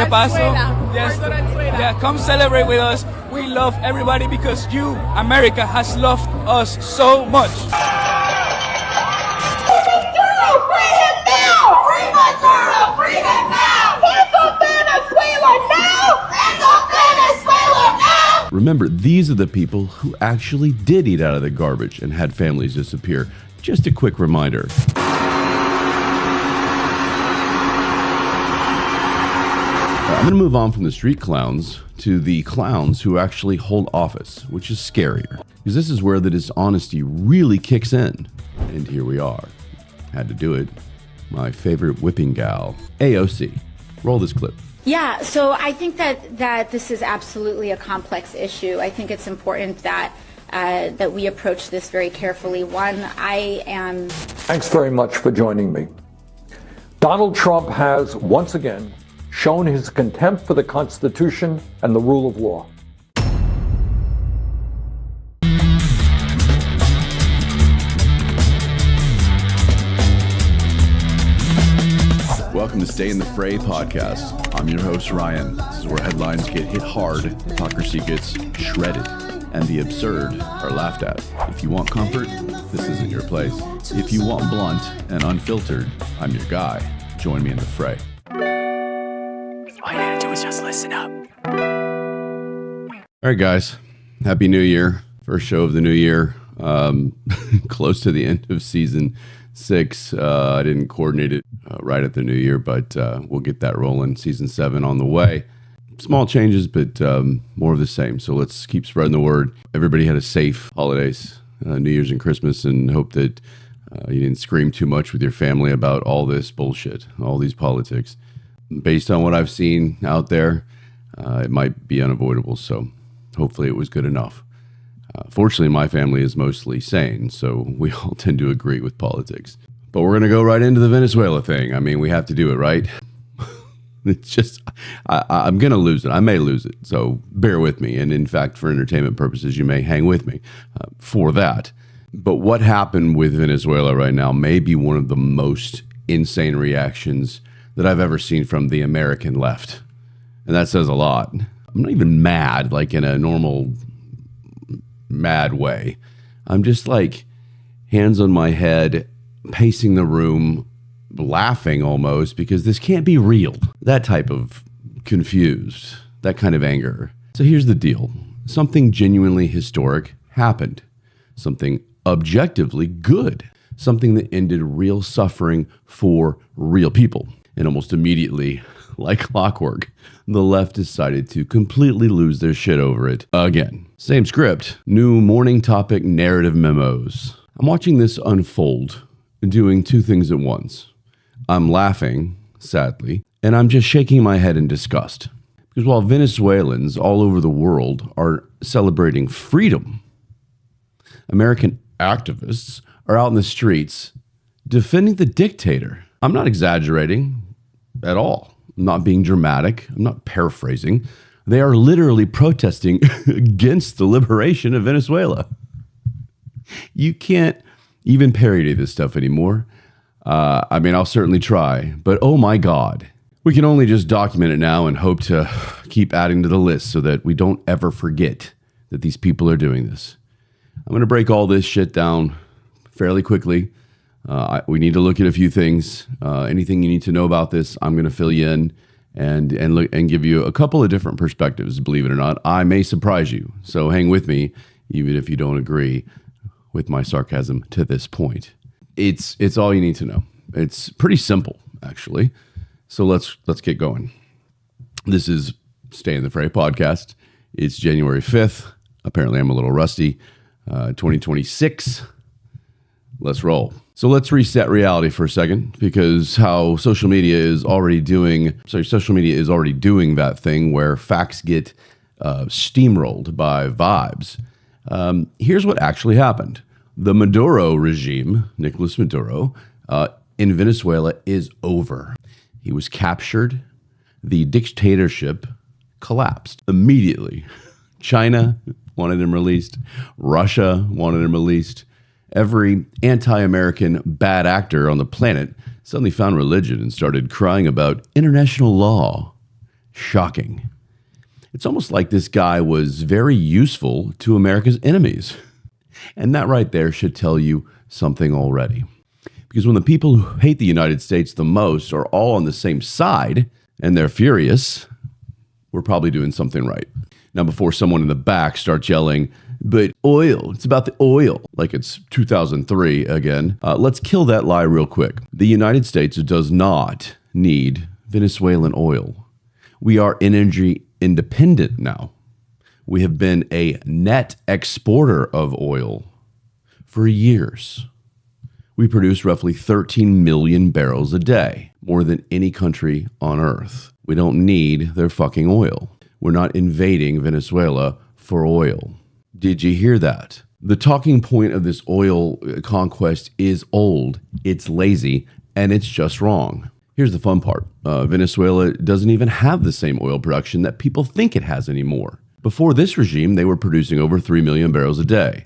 paso. Yes. Yeah, come celebrate with us. We love everybody because you, America, has loved us so much. Free him now! Free Maduro! Free him now! Hands off Venezuela now! Hands off Venezuela now! Remember, these are the people who actually did eat out of the garbage and had families disappear. Just a quick reminder. I'm going to move on from the street clowns to the clowns who actually hold office, which is scarier. Because this is where the dishonesty really kicks in. And here we are. Had to do it. My favorite whipping gal, AOC. Roll this clip. Yeah, so I think that this is absolutely a complex issue. I think it's important that we approach this very carefully. One, I am... Thanks very much for joining me. Donald Trump has, once again, shown his contempt for the Constitution and the rule of law. Welcome to Stay in the Fray podcast. I'm your host, Ryan. This is where headlines get hit hard, hypocrisy gets shredded, and the absurd are laughed at. If you want comfort, this isn't your place. If you want blunt and unfiltered, I'm your guy. Join me in the fray. All you gotta do is just listen up. All right, guys. Happy New Year. First show of the new year. Close to the end of season 6. I didn't coordinate it right at the new year, but we'll get that rolling. Season 7 on the way. Small changes, but more of the same. So let's keep spreading the word. Everybody had a safe holidays, New Year's and Christmas, and hope that you didn't scream too much with your family about all this bullshit, all these politics. Based on what I've seen out there, it might be unavoidable. So hopefully it was good enough. Fortunately, my family is mostly sane, so we all tend to agree with politics. But we're going to go right into the Venezuela thing. I mean, we have to do it, right? It's just, I'm going to lose it. I may lose it, so bear with me. And in fact, for entertainment purposes, you may hang with me for that. But what happened with Venezuela right now may be one of the most insane reactions that I've ever seen from the American left. And that says a lot. I'm not even mad, like in a normal mad way. I'm just like hands on my head, pacing the room, laughing almost, because this can't be real. That type of confused, that kind of anger. So here's the deal. Something genuinely historic happened. Something objectively good. Something that ended real suffering for real people. And almost immediately, like clockwork, the left decided to completely lose their shit over it again. Same script, new morning topic narrative memos. I'm watching this unfold, doing two things at once. I'm laughing, sadly, and I'm just shaking my head in disgust. Because while Venezuelans all over the world are celebrating freedom, American activists are out in the streets defending the dictator. I'm not exaggerating at all. I'm not being dramatic. I'm not paraphrasing. They are literally protesting against the liberation of Venezuela. You can't even parody this stuff anymore. I mean, I'll certainly try, but oh my God. We can only just document it now and hope to keep adding to the list so that we don't ever forget that these people are doing this. I'm going to break all this shit down fairly quickly. We need to look at a few things. Anything you need to know about this, I'm going to fill you in and look and give you a couple of different perspectives. Believe it or not, I may surprise you. So hang with me, even if you don't agree with my sarcasm to this point. It's all you need to know. It's pretty simple, actually. So let's get going. This is Stay in the Fray podcast. It's January 5th. Apparently, I'm a little rusty. 2026. Let's roll. So let's reset reality for a second, because how social media is already doing that thing where facts get steamrolled by vibes. Here's what actually happened. The Maduro regime, Nicolas Maduro, in Venezuela is over. He was captured. The dictatorship collapsed immediately. China wanted him released. Russia wanted him released. Every anti-American bad actor on the planet suddenly found religion and started crying about international law. Shocking. It's almost like this guy was very useful to America's enemies. And that right there should tell you something already. Because when the people who hate the United States the most are all on the same side and they're furious, we're probably doing something right. Now, before someone in the back starts yelling, but oil, it's about the oil, like it's 2003 again, let's kill that lie real quick. The United States does not need Venezuelan oil. We are energy independent now. We have been a net exporter of oil for years. We produce roughly 13 million barrels a day, more than any country on earth. We don't need their fucking oil. We're not invading Venezuela for oil. Did you hear that? The talking point of this oil conquest is old, it's lazy, and it's just wrong. Here's the fun part. Venezuela doesn't even have the same oil production that people think it has anymore. Before this regime, they were producing over 3 million barrels a day.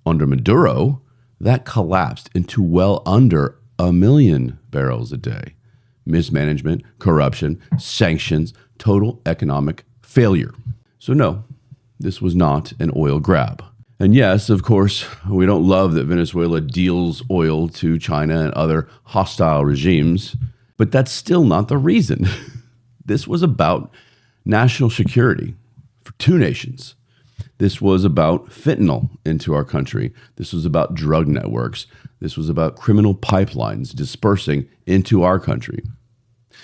Under Maduro, that collapsed into well under 1 million barrels a day. Mismanagement, corruption, sanctions, total economic failure. So no, this was not an oil grab. And yes, of course, we don't love that Venezuela deals oil to China and other hostile regimes, but that's still not the reason. This was about national security for two nations. This was about fentanyl into our country. This was about drug networks. This was about criminal pipelines dispersing into our country.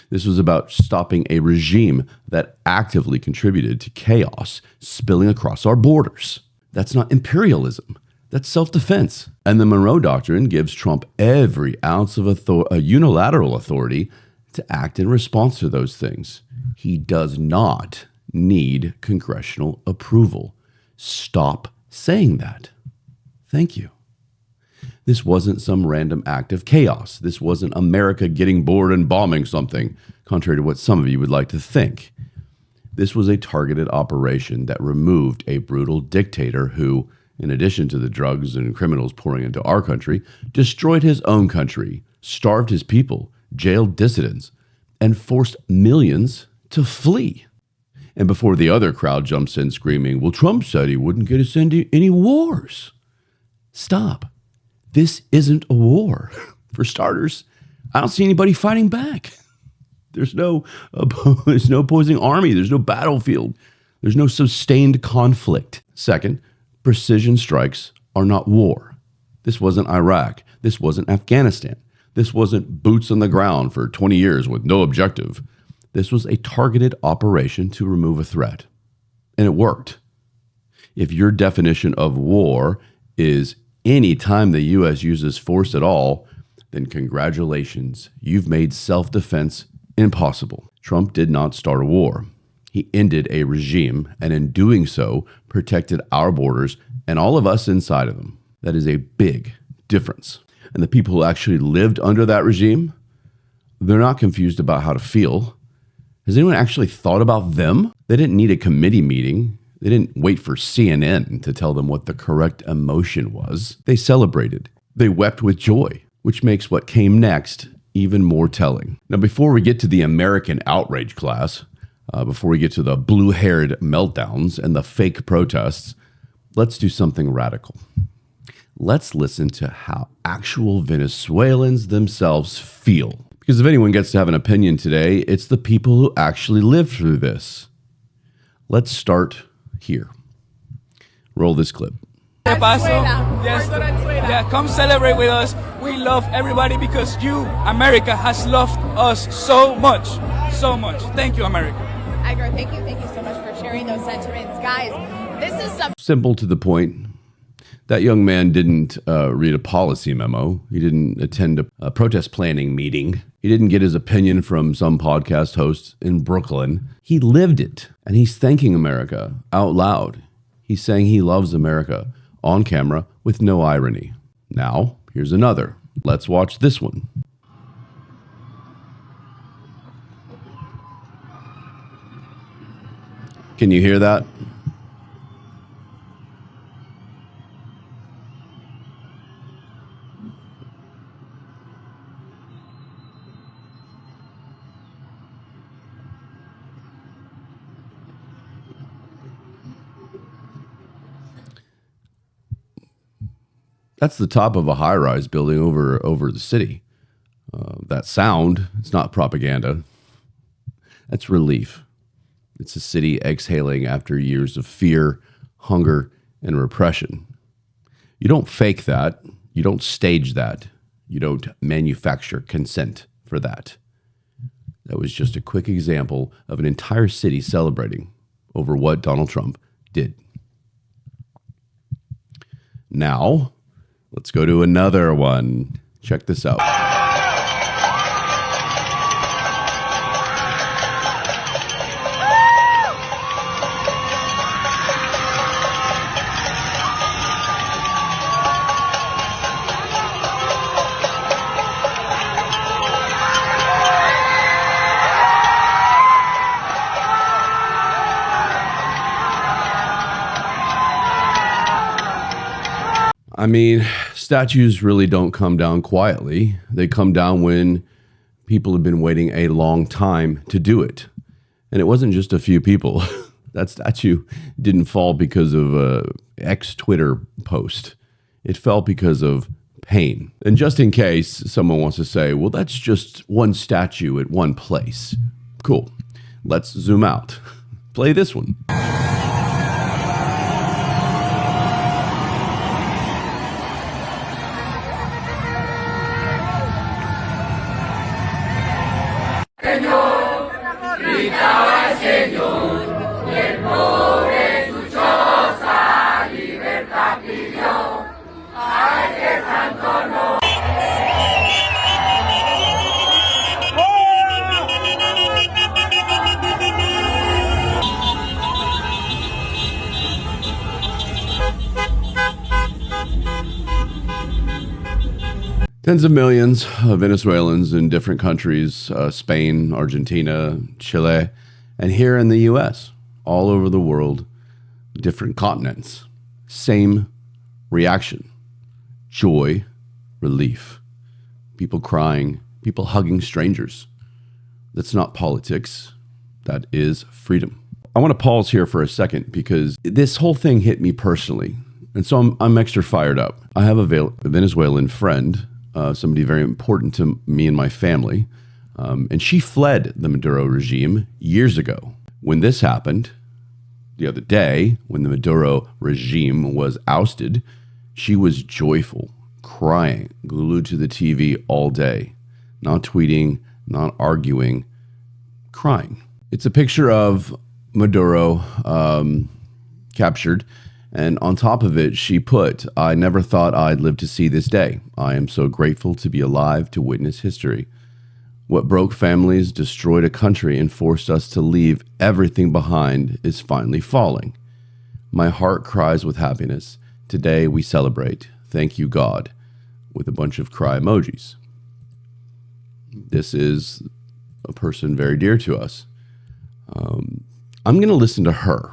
This was about stopping a regime that actively contributed to chaos spilling across our borders. That's not imperialism. That's self-defense. And the Monroe Doctrine gives Trump every ounce of unilateral authority to act in response to those things. He does not need congressional approval. Stop saying that. Thank you. This wasn't some random act of chaos. This wasn't America getting bored and bombing something, contrary to what some of you would like to think. This was a targeted operation that removed a brutal dictator who, in addition to the drugs and criminals pouring into our country, destroyed his own country, starved his people, jailed dissidents, and forced millions to flee. And before the other crowd jumps in screaming, well, Trump said he wouldn't get us into any wars. Stop. This isn't a war. For starters, I don't see anybody fighting back. There's no opposing army. There's no battlefield. There's no sustained conflict. Second, precision strikes are not war. This wasn't Iraq. This wasn't Afghanistan. This wasn't boots on the ground for 20 years with no objective. This was a targeted operation to remove a threat. And it worked. If your definition of war is any time the U.S. uses force at all, then congratulations, you've made self-defense impossible. Trump did not start a war. He ended a regime, and in doing so, protected our borders and all of us inside of them. That is a big difference. And the people who actually lived under that regime, they're not confused about how to feel. Has anyone actually thought about them? They didn't need a committee meeting. They didn't wait for CNN to tell them what the correct emotion was. They celebrated. They wept with joy, which makes what came next even more telling. Now, before we get to the American outrage class, before we get to the blue-haired meltdowns and the fake protests, let's do something radical. Let's listen to how actual Venezuelans themselves feel. Because if anyone gets to have an opinion today, it's the people who actually lived through this. Let's start here. Roll this clip. Yes. Yeah, come celebrate with us. We love everybody because you, America, has loved us so much. So much. Thank you, America. Edgar, thank you so much for sharing those sentiments. Guys, this is some Simple to the point. That young man didn't read a policy memo. He didn't attend a protest planning meeting. He didn't get his opinion from some podcast host in Brooklyn. He lived it, and he's thanking America out loud. He's saying he loves America on camera with no irony. Now, here's another. Let's watch this one. Can you hear that? That's the top of a high-rise building over the city. That sound, it's not propaganda. That's relief. It's a city exhaling after years of fear, hunger, and repression. You don't fake that. You don't stage that. You don't manufacture consent for that. That was just a quick example of an entire city celebrating over what Donald Trump did. Now, let's go to another one. Check this out. I mean, statues really don't come down quietly. They come down when people have been waiting a long time to do it. And it wasn't just a few people. That statue didn't fall because of a ex-Twitter post. It fell because of pain. And just in case someone wants to say, well, that's just one statue at one place. Cool. Let's zoom out. Play this one. Tens of millions of Venezuelans in different countries, Spain, Argentina, Chile, and here in the U.S., all over the world, different continents. Same reaction. Joy, relief. People crying, people hugging strangers. That's not politics. That is freedom. I want to pause here for a second because this whole thing hit me personally. And so I'm extra fired up. I have a Venezuelan friend, somebody very important to me and my family. And she fled the Maduro regime years ago. When this happened, the other day, when the Maduro regime was ousted, she was joyful, crying, glued to the TV all day, not tweeting, not arguing, crying. It's a picture of Maduro captured. And on top of it, she put, "I never thought I'd live to see this day. I am so grateful to be alive to witness history. What broke families, destroyed a country, and forced us to leave everything behind is finally falling. My heart cries with happiness. Today we celebrate. Thank you, God," with a bunch of cry emojis. This is a person very dear to us. I'm going to listen to her.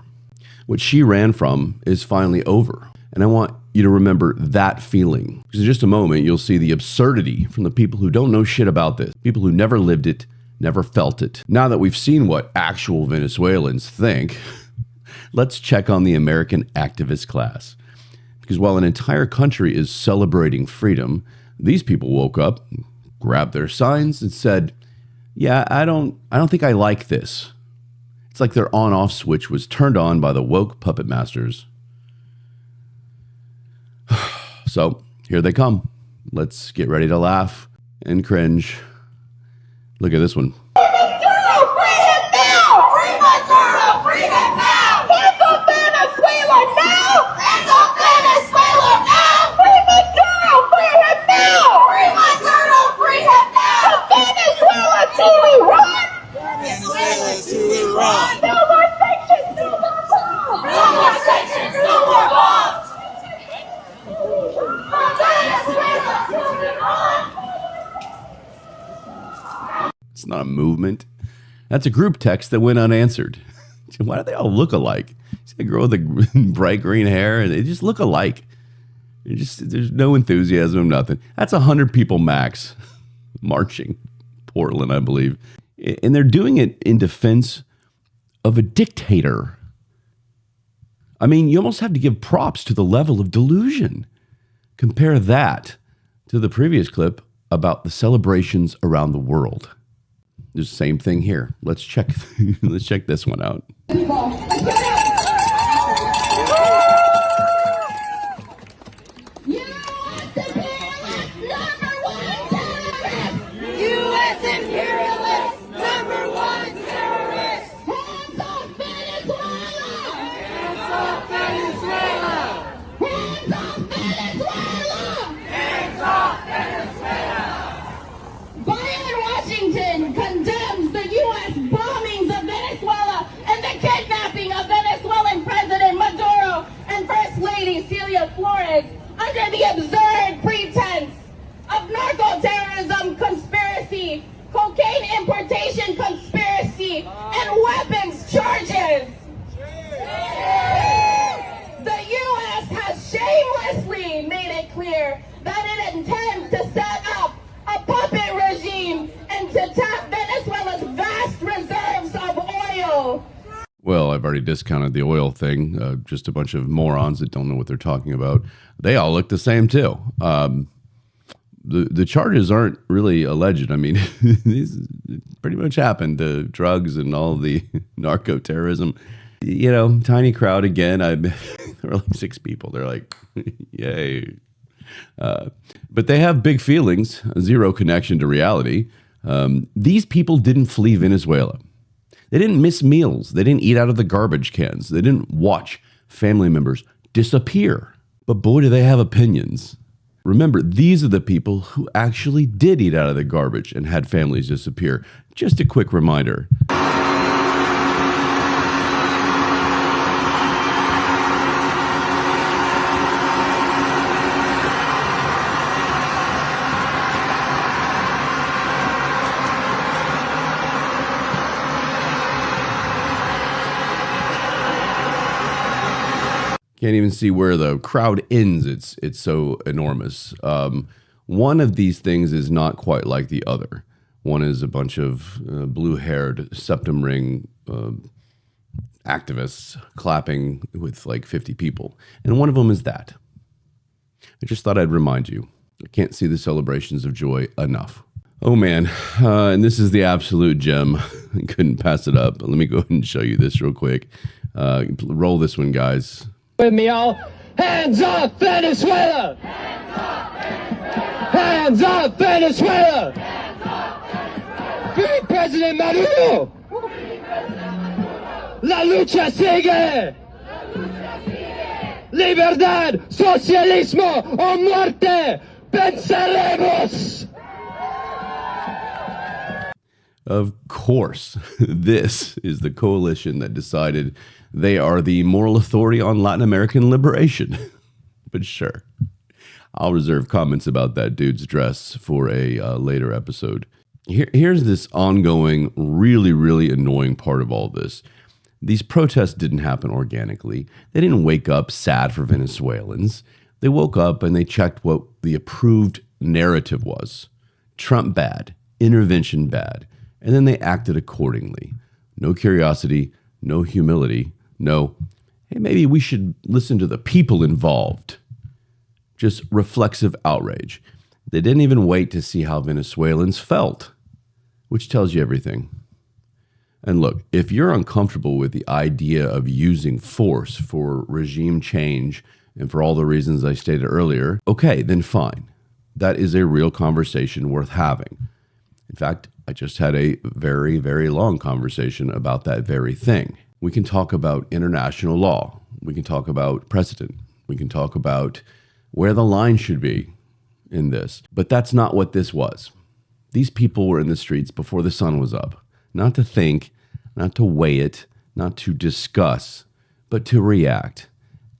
What she ran from is finally over. And I want you to remember that feeling. Because in just a moment, you'll see the absurdity from the people who don't know shit about this. People who never lived it, never felt it. Now that we've seen what actual Venezuelans think, let's check on the American activist class. Because while an entire country is celebrating freedom, these people woke up, grabbed their signs, and said, yeah, I don't think I like this. It's like their on-off switch was turned on by the woke puppet masters. So, here they come. Let's get ready to laugh and cringe. Look at this one. Maduro, free him now! Free Maduro, free him now! Hands on Venezuela now! Hands on Venezuela now! Free Maduro, free him now! Free Maduro, free him now! Venezuela to Iran! Venezuela to Iran! No more sanctions, no more bombs! No more sanctions, no more bombs! Venezuela to Iran! It's not a movement. That's a group text that went unanswered. Why do they all look alike? See a girl with the bright green hair, and they just look alike. There's no enthusiasm, nothing. That's 100 people max marching. Portland, I believe. And they're doing it in defense of a dictator. I mean, you almost have to give props to the level of delusion. Compare that to the previous clip about the celebrations around the world. There's the same thing here. Let's check let's check this one out. U.S. imperialist number one terrorist! Hands off Venezuela! Hands off Venezuela! Hands off Venezuela! Hands off Venezuela! Bayern Washington condemns the U.S. bombings of Venezuela and the kidnapping of Venezuelan President Maduro and First Lady Celia Flores under the absurd pretense of narco-terrorism conspiracy, cocaine importation conspiracy, and weapons charges. The U.S. has shamelessly made it clear that it intends to set up a puppet regime and to tap Venezuela's vast reserves of oil. Well, I've already discounted the oil thing. Just a bunch of morons that don't know what they're talking about. They all look the same, too. The charges aren't really alleged. I mean, these pretty much happened. Drugs and all the narco terrorism. You know, tiny crowd again. There were like 6 people. They're like, yay. But they have big feelings, zero connection to reality. These people didn't flee Venezuela. They didn't miss meals. They didn't eat out of the garbage cans. They didn't watch family members disappear. But boy, do they have opinions. Remember, these are the people who actually did eat out of the garbage and had families disappear. Just a quick reminder. Can't even see where the crowd ends. It's so enormous. One of these things is not quite like the other. One is a bunch of blue-haired septum ring activists clapping with like 50 people. And one of them is that. I just thought I'd remind you. I can't see the celebrations of joy enough. Oh man, and this is the absolute gem. I couldn't pass it up. Let me go ahead and show you this real quick. Roll this one, guys. With me all. Hands off Venezuela! Hands off Venezuela! Free President Maduro! La lucha sigue! Libertad, socialismo o muerte! Venceremos! Of course, this is the coalition that decided they are the moral authority on Latin American liberation. But sure, I'll reserve comments about that dude's dress for a later episode. Here's this ongoing, really, really annoying part of all this. These protests didn't happen organically. They didn't wake up sad for Venezuelans. They woke up and they checked what the approved narrative was. Trump bad, intervention bad. And then they acted accordingly. No curiosity, no humility, no, hey, maybe we should listen to the people involved. Just reflexive outrage. They didn't even wait to see how Venezuelans felt, which tells you everything. And look, if you're uncomfortable with the idea of using force for regime change and for all the reasons I stated earlier, okay, then fine. That is a real conversation worth having. In fact, I just had a very, very long conversation about that very thing. We can talk about international law. We can talk about precedent. We can talk about where the line should be in this. But that's not what this was. These people were in the streets before the sun was up. Not to think, not to weigh it, not to discuss, but to react.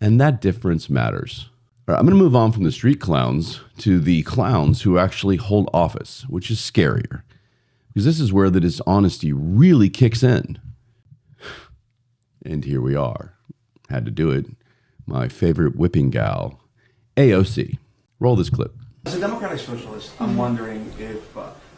And that difference matters. All right, I'm going to move on from the street clowns to the clowns who actually hold office, which is scarier. Because this is where the dishonesty really kicks in. And here we are. Had to do it. My favorite whipping gal, AOC. Roll this clip. As a democratic socialist, I'm wondering if,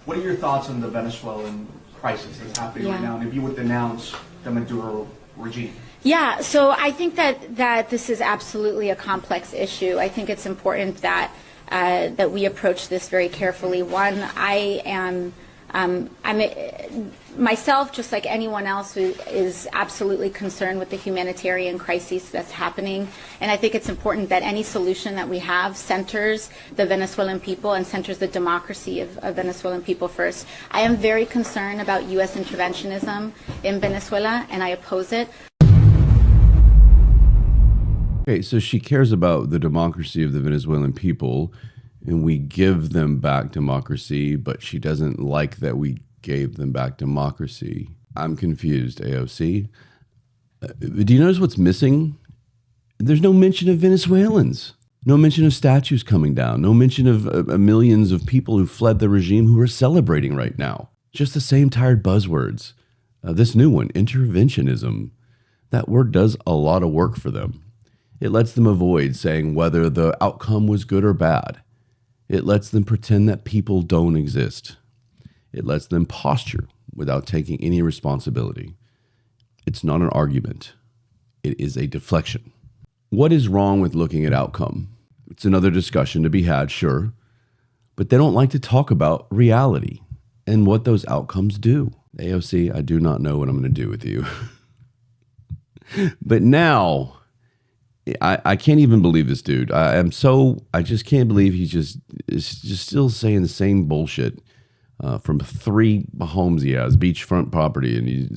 what are your thoughts on the Venezuelan crisis that's happening right now? And if you would denounce the Maduro regime? Yeah, so I think that this is absolutely a complex issue. I think it's important that that we approach this very carefully. One, I'm myself, just like anyone else, who is absolutely concerned with the humanitarian crisis that's happening. And I think it's important that any solution that we have centers the Venezuelan people and centers the democracy of Venezuelan people first. I am very concerned about U.S. interventionism in Venezuela, and I oppose it. Okay, so she cares about the democracy of the Venezuelan people, and we give them back democracy, but she doesn't like that we gave them back democracy. I'm confused, AOC. Do you notice what's missing? There's no mention of Venezuelans. No mention of statues coming down. No mention of millions of people who fled the regime who are celebrating right now. Just the same tired buzzwords. This new one, interventionism, that word does a lot of work for them. It lets them avoid saying whether the outcome was good or bad. It lets them pretend that people don't exist. It lets them posture without taking any responsibility. It's not an argument. It is a deflection. What is wrong with looking at outcome? It's another discussion to be had, sure, but they don't like to talk about reality and what those outcomes do. AOC, I do not know what I'm going to do with you. But now, I can't even believe this dude. I just can't believe he's just still saying the same bullshit from 3 homes he has, beachfront property, and he's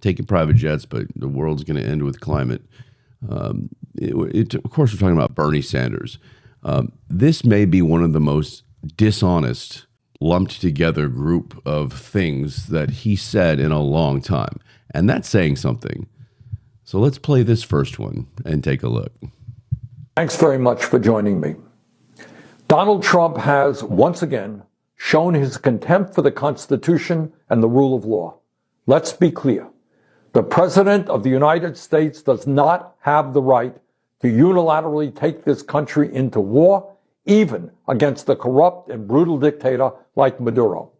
taking private jets, but the world's going to end with climate. Of course, we're talking about Bernie Sanders. This may be one of the most dishonest, lumped together group of things that he said in a long time. And that's saying something. So let's play this first one and take a look. Thanks very much for joining me. Donald Trump has once again shown his contempt for the Constitution and the rule of law. Let's be clear. The President of the United States does not have the right to unilaterally take this country into war, even against a corrupt and brutal dictator like Maduro.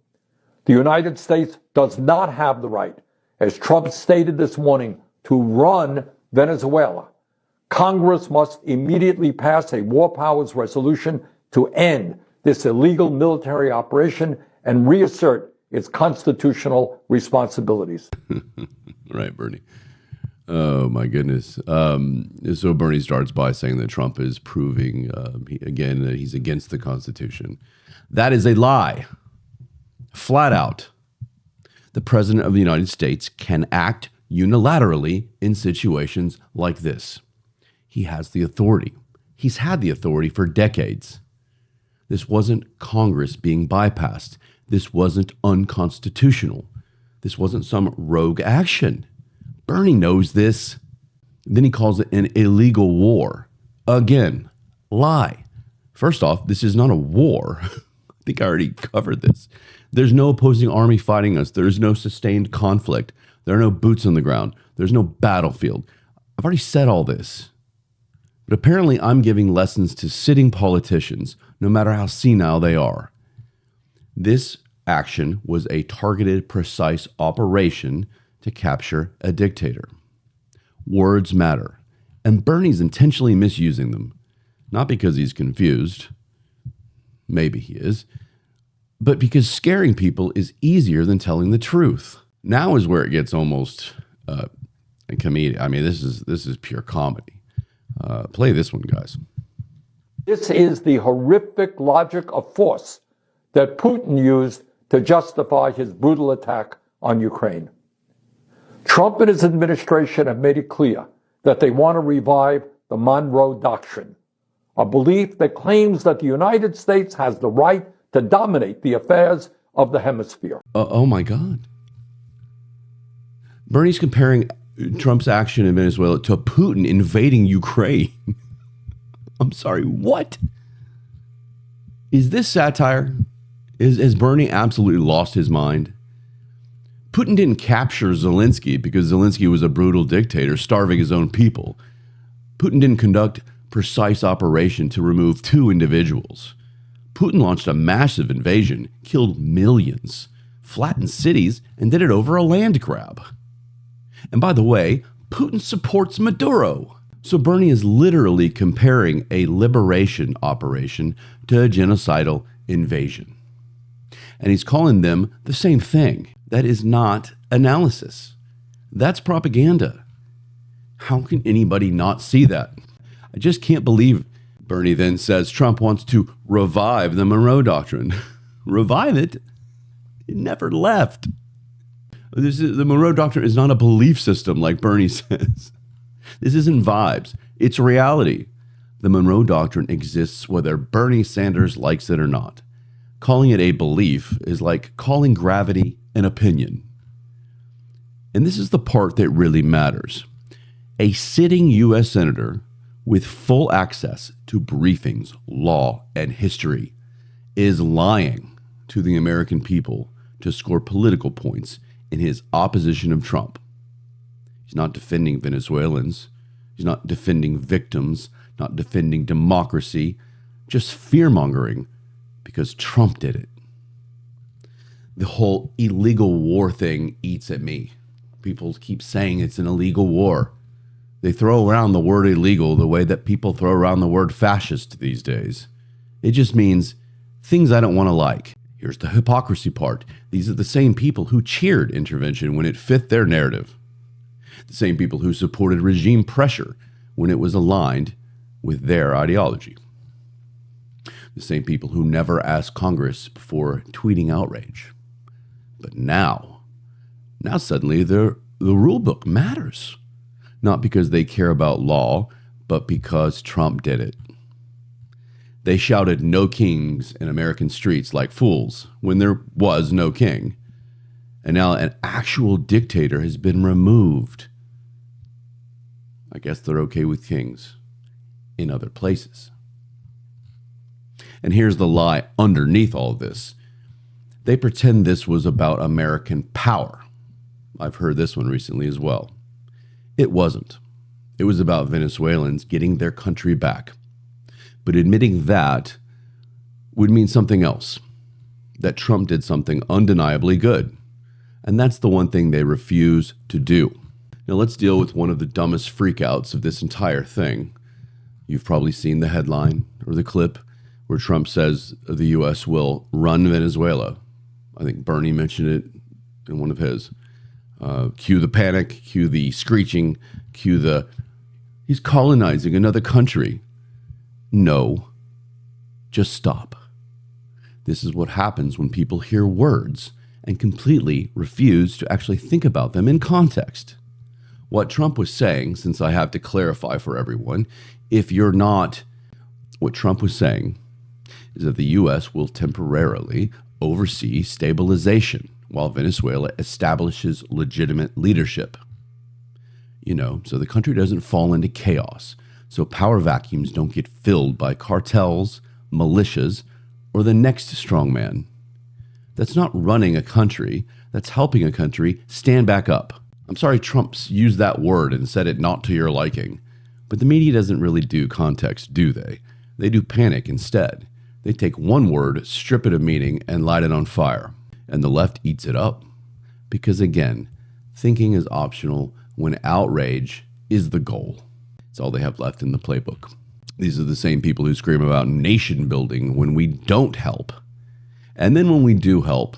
The United States does not have the right, as Trump stated this morning, to run Venezuela. Congress must immediately pass a war powers resolution to end this illegal military operation and reassert its constitutional responsibilities. Right, Bernie. Oh, my goodness. So Bernie starts by saying that Trump is proving, again, that he's against the Constitution. That is a lie. Flat out. The President of the United States can act unilaterally in situations like this. He has the authority. He's had the authority for decades. This wasn't Congress being bypassed. This wasn't unconstitutional. This wasn't some rogue action. Bernie knows this. Then he calls it an illegal war. Again, lie. First off, this is not a war. I think I already covered this. There's no opposing army fighting us. There's no sustained conflict. There are no boots on the ground. There's no battlefield. I've already said all this. But apparently I'm giving lessons to sitting politicians, no matter how senile they are. This action was a targeted, precise operation to capture a dictator. Words matter, and Bernie's intentionally misusing them. Not because he's confused, maybe he is, but because scaring people is easier than telling the truth. Now is where it gets almost a comedic. I mean, this is pure comedy. Play this one, guys. This is the horrific logic of force that Putin used to justify his brutal attack on Ukraine. Trump and his administration have made it clear that they want to revive the Monroe Doctrine, a belief that claims that the United States has the right to dominate the affairs of the hemisphere. Oh my God. Bernie's comparing Trump's action in Venezuela to Putin invading Ukraine. I'm sorry, what? Is this satire? Has Bernie absolutely lost his mind? Putin didn't capture Zelensky because Zelensky was a brutal dictator starving his own people. Putin didn't conduct precise operation to remove 2 individuals. Putin launched a massive invasion, killed millions, flattened cities, and did it over a land grab. And by the way, Putin supports Maduro. So Bernie is literally comparing a liberation operation to a genocidal invasion. And he's calling them the same thing. That is not analysis. That's propaganda. How can anybody not see that? I just can't believe Bernie then says Trump wants to revive the Monroe Doctrine. Revive it? It never left. The Monroe Doctrine is not a belief system like Bernie says. This isn't vibes. It's reality. The Monroe Doctrine exists whether Bernie Sanders likes it or not. Calling it a belief is like calling gravity an opinion. And this is the part that really matters. A sitting U.S. senator with full access to briefings, law, and history is lying to the American people to score political points in his opposition of Trump. He's not defending Venezuelans. He's not defending victims, not defending democracy, just fear-mongering because Trump did it. The whole illegal war thing eats at me. People keep saying it's an illegal war. They throw around the word illegal the way that people throw around the word fascist these days. It just means things I don't want to like. Here's the hypocrisy part. These are the same people who cheered intervention when it fit their narrative. The same people who supported regime pressure when it was aligned with their ideology. The same people who never asked Congress before tweeting outrage. But now suddenly the rule book matters. Not because they care about law, but because Trump did it. They shouted "No kings" in American streets like fools when there was no king. And now an actual dictator has been removed. I guess they're okay with kings in other places. And here's the lie underneath all this. They pretend this was about American power. I've heard this one recently as well. It wasn't. It was about Venezuelans getting their country back. But admitting that would mean something else. That Trump did something undeniably good. And that's the one thing they refuse to do. Now let's deal with one of the dumbest freakouts of this entire thing. You've probably seen the headline or the clip where Trump says the U.S. will run Venezuela. I think Bernie mentioned it in one of his. Cue the panic, cue the screeching, cue the, he's colonizing another country. No, just stop. This is what happens when people hear words and completely refuse to actually think about them in context. What Trump was saying, since I have to clarify for everyone, if you're not, what Trump was saying is that the U.S. will temporarily oversee stabilization while Venezuela establishes legitimate leadership. So the country doesn't fall into chaos, so power vacuums don't get filled by cartels, militias, or the next strongman. That's not running a country, that's helping a country stand back up. I'm sorry Trump's used that word and said it not to your liking, but the media doesn't really do context, do they? They do panic instead. They take one word, strip it of meaning, and light it on fire. And the left eats it up. Because again, thinking is optional when outrage is the goal. It's all they have left in the playbook. These are the same people who scream about nation building when we don't help. And then when we do help,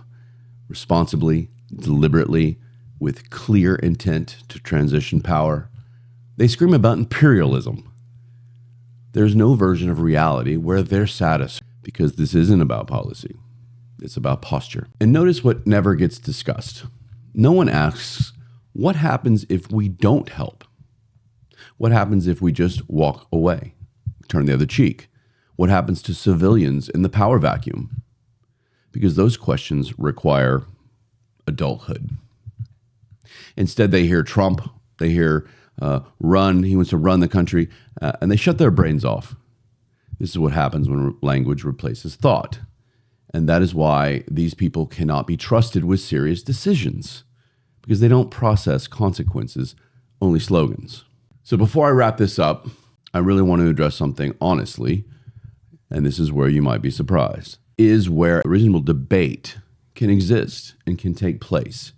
responsibly, deliberately, with clear intent to transition power, they scream about imperialism. There's no version of reality where they're satisfied, because this isn't about policy. It's about posture. And notice what never gets discussed. No one asks, what happens if we don't help? What happens if we just walk away, turn the other cheek? What happens to civilians in the power vacuum? Because those questions require adulthood. Instead, they hear Trump, they hear run, he wants to run the country, and they shut their brains off. This is what happens when language replaces thought. And that is why these people cannot be trusted with serious decisions, because they don't process consequences, only slogans. So before I wrap this up, I really want to address something honestly, and this is where you might be surprised, is where reasonable debate can exist and can take place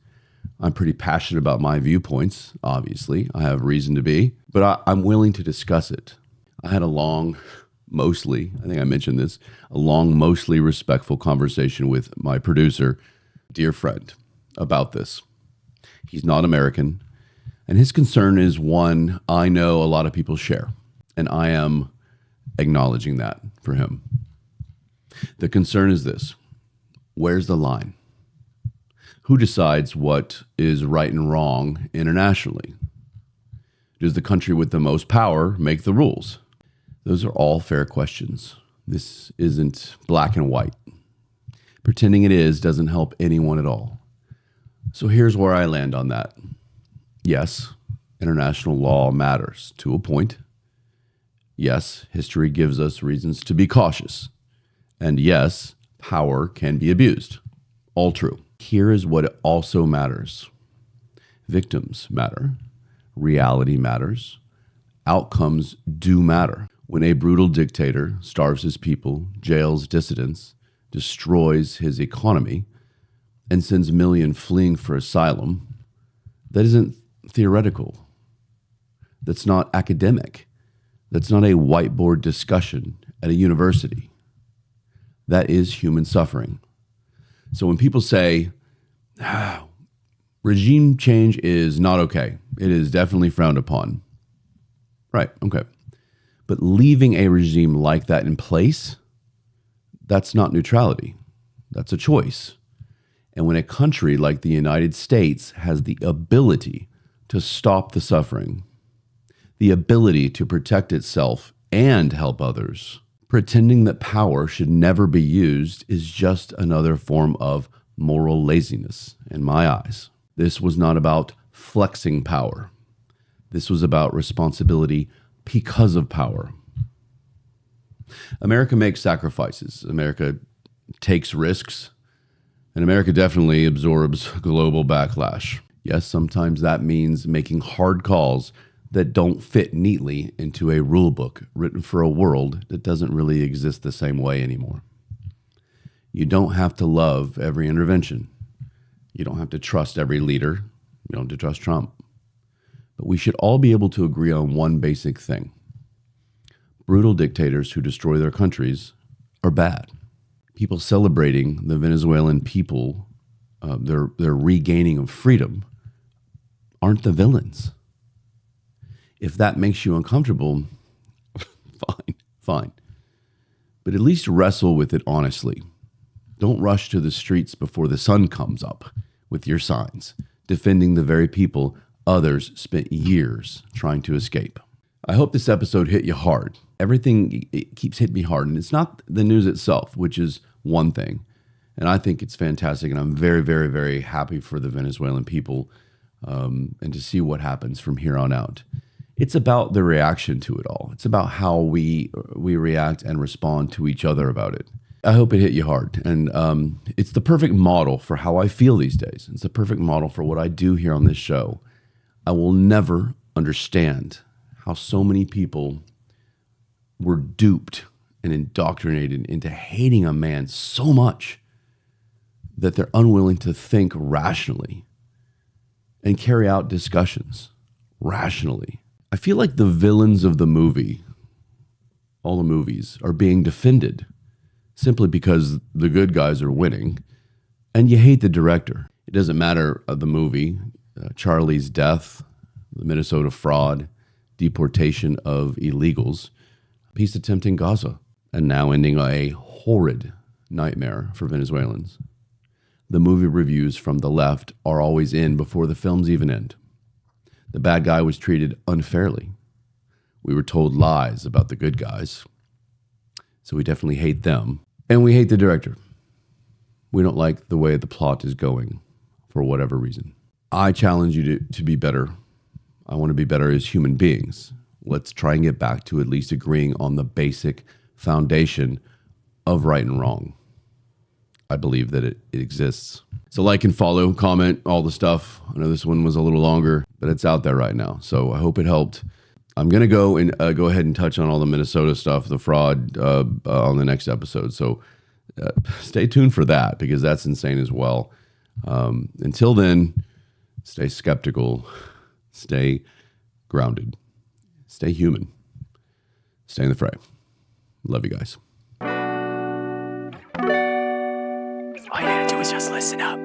I'm pretty passionate about my viewpoints, obviously. I have reason to be, but I'm willing to discuss it. I had a long, mostly, I think I mentioned this, a long, mostly respectful conversation with my producer, dear friend, about this. He's not American, and his concern is one I know a lot of people share, and I am acknowledging that for him. The concern is this: where's the line? Who decides what is right and wrong internationally? Does the country with the most power make the rules? Those are all fair questions. This isn't black and white. Pretending it is doesn't help anyone at all. So here's where I land on that. Yes, international law matters to a point. Yes, history gives us reasons to be cautious. And yes, power can be abused. All true. Here is what also matters. Victims matter. Reality matters. Outcomes do matter. When a brutal dictator starves his people, jails dissidents, destroys his economy, and sends millions fleeing for asylum, that isn't theoretical. That's not academic. That's not a whiteboard discussion at a university. That is human suffering. So when people say, regime change is not okay, it is definitely frowned upon. Right, okay. But leaving a regime like that in place, that's not neutrality. That's a choice. And when a country like the United States has the ability to stop the suffering, the ability to protect itself and help others, pretending that power should never be used is just another form of moral laziness in my eyes. This was not about flexing power. This was about responsibility because of power. America makes sacrifices. America takes risks. And America definitely absorbs global backlash. Yes, sometimes that means making hard calls that don't fit neatly into a rule book written for a world that doesn't really exist the same way anymore. You don't have to love every intervention. You don't have to trust every leader. You don't have to trust Trump. But we should all be able to agree on one basic thing. Brutal dictators who destroy their countries are bad. People celebrating the Venezuelan people, their regaining of freedom, aren't the villains. If that makes you uncomfortable, fine. But at least wrestle with it honestly. Don't rush to the streets before the sun comes up with your signs, defending the very people others spent years trying to escape. I hope this episode hit you hard. Everything it keeps hitting me hard, and it's not the news itself, which is one thing. And I think it's fantastic, and I'm very, very, very happy for the Venezuelan people and to see what happens from here on out. It's about the reaction to it all. It's about how we react and respond to each other about it. I hope it hit you hard. And it's the perfect model for how I feel these days. It's the perfect model for what I do here on this show. I will never understand how so many people were duped and indoctrinated into hating a man so much that they're unwilling to think rationally and carry out discussions rationally. I feel like the villains of the movie, all the movies, are being defended simply because the good guys are winning, and you hate the director. It doesn't matter the movie, Charlie's death, the Minnesota fraud, deportation of illegals, peace attempt in Gaza, and now ending a horrid nightmare for Venezuelans. The movie reviews from the left are always in before the films even end. The bad guy was treated unfairly. We were told lies about the good guys. So we definitely hate them. And we hate the director. We don't like the way the plot is going for whatever reason. I challenge you to be better. I want to be better as human beings. Let's try and get back to at least agreeing on the basic foundation of right and wrong. I believe that it exists. So like and follow, comment, all the stuff. I know this one was a little longer, but it's out there right now. So I hope it helped. I'm going to go ahead and touch on all the Minnesota stuff, the fraud on the next episode. So stay tuned for that because that's insane as well. Until then, Stay skeptical. Stay grounded. Stay human. Stay in the fray. Love you guys. All you gotta do is just listen up.